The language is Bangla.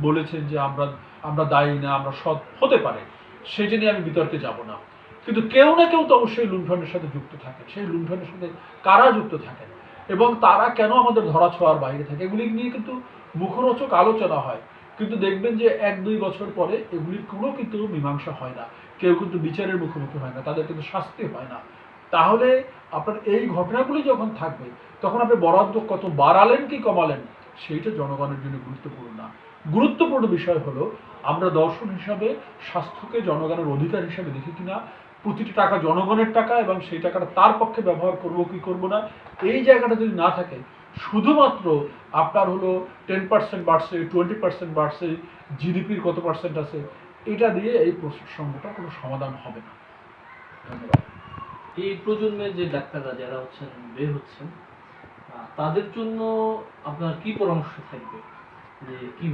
বলেছেন যে আমরা আমরা দায়ী না, আমরা সৎ হতে পারে, সেই জন্য আমি বিতর্কে যাব না। কিন্তু কেউ না কেউ তো অবশ্যই লুণ্ঠনের সাথে যুক্ত থাকেন। সেই লুণ্ঠনের সাথে কারা যুক্ত থাকেন এবং তারা কেন আমাদের ধরা ছোঁয়ার বাইরে থাকে, এগুলি নিয়ে কিন্তু মুখরোচক আলোচনা হয়। কিন্তু দেখবেন যে 1-2 বছর পরে এগুলির কোনো কিন্তু মীমাংসা হয় না, কেউ কিন্তু বিচারের মুখোমুখি হয় না, তাদের কিন্তু শাস্তি হয় না। তাহলে আপনার এই ঘটনাগুলি যখন থাকবে তখন আপনি বরাদ্দ কত বাড়ালেন কি কমালেন সেইটা জনগণের জন্য গুরুত্বপূর্ণ না। গুরুত্বপূর্ণ বিষয় হলো আমরা দর্শন হিসাবে স্বাস্থ্যকে জনগণের অধিকার হিসাবে দেখি কিনা, প্রতিটি টাকা জনগণের টাকা এবং সেই টাকাটা তার পক্ষে ব্যবহার করব কি করব না, এই জায়গাটা যদি না থাকে, শুধুমাত্র আপনার হলো 10% বাড়ছে, 20% বাড়ছে, জিডিপির কত পার্সেন্ট আছে, এটা দিয়ে এই প্রসঙ্গটা কোনো সমাধান হবে না। ধন্যবাদ। এই প্রজন্মের যে ডাক্তাররা যারা হচ্ছেন বের হচ্ছেন তাদের জন্য আপনার কি পরামর্শ থাকবে যে কি